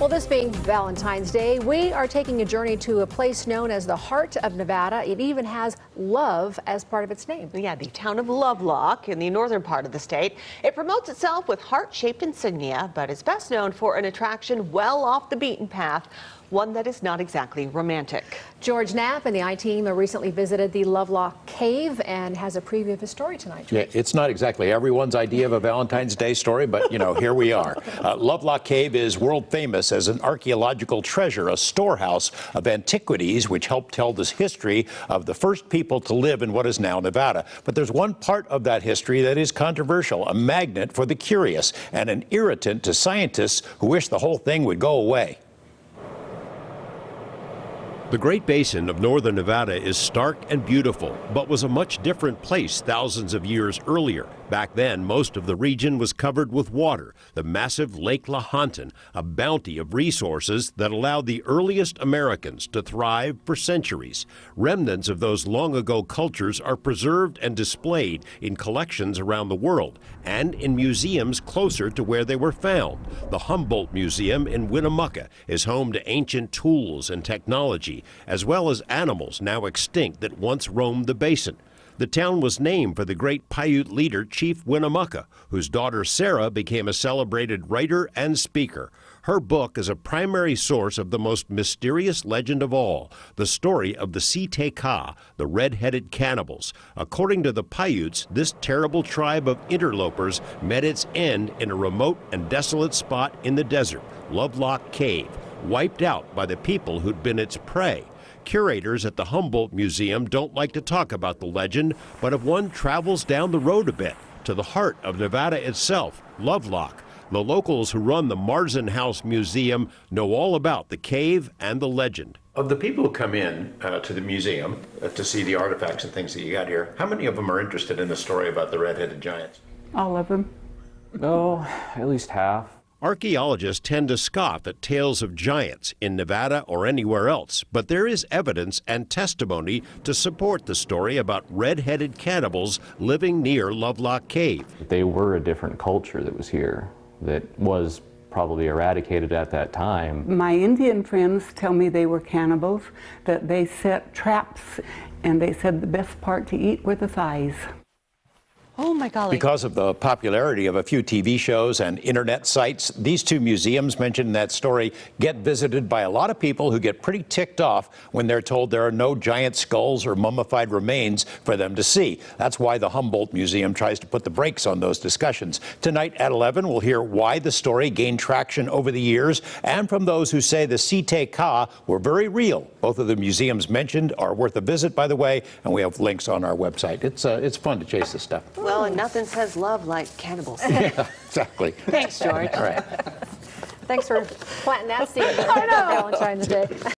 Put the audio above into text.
Well, this being Valentine's Day, we are taking a journey to a place known as the heart of Nevada. It even has love as part of its name. Yeah, the town of Lovelock in the northern part of the state. It promotes itself with heart-shaped insignia, but is best known for an attraction well off the beaten path, one that is not exactly romantic. George Knapp and the I-Team recently visited the Lovelock Cave and has a preview of his story tonight. Yeah, it's not exactly everyone's idea of a Valentine's Day story, but, you know, here we are. Lovelock Cave is world famous as an archaeological treasure, a storehouse of antiquities which helped tell the history of the first people to live in what is now Nevada. But there's one part of that history that is controversial, a magnet for the curious and an irritant to scientists who wish the whole thing would go away. The Great Basin of northern Nevada is stark and beautiful, but was a much different place thousands of years earlier. Back then, most of the region was covered with water, the massive Lake Lahontan, a bounty of resources that allowed the earliest Americans to thrive for centuries. Remnants of those long-ago cultures are preserved and displayed in collections around the world and in museums closer to where they were found. The Humboldt Museum in Winnemucca is home to ancient tools and technology, as well as animals now extinct that once roamed the basin. The town was named for the great Paiute leader Chief Winnemucca, whose daughter Sarah became a celebrated writer and speaker. Her book is a primary source of the most mysterious legend of all, the story of the Siteka, the red-headed cannibals. According to the Paiutes, this terrible tribe of interlopers met its end in a remote and desolate spot in the desert, Lovelock Cave, wiped out by the people who'd been its prey. Curators at the Humboldt Museum don't like to talk about the legend, but if one travels down the road a bit to the heart of Nevada itself, Lovelock, the locals who run the Marzin House Museum know all about the cave and the legend. Of the people who come in to the museum to see the artifacts and things that you got here, how many of them are interested in the story about the red-headed giants? All of them. Oh, at least half. Archaeologists tend to scoff at tales of giants in Nevada or anywhere else, but there is evidence and testimony to support the story about red-headed cannibals living near Lovelock Cave. They were a different culture that was here, that was probably eradicated at that time. My Indian friends tell me they were cannibals, that they set traps, and they said the best part to eat were the thighs. Oh my golly. Because of the popularity of a few TV shows and internet sites, these two museums mentioned in that story get visited by a lot of people who get pretty ticked off when they're told there are no giant skulls or mummified remains for them to see. That's why the Humboldt Museum tries to put the brakes on those discussions. Tonight at 11, we'll hear why the story gained traction over the years and from those who say the Siteka were very real. Both of the museums mentioned are worth a visit, by the way, and we have links on our website. It's fun to chase this stuff. Well, and nothing says love like cannibals. Yeah, exactly. Thanks, George. All right. Thanks for planting that seed for Valentine's Day.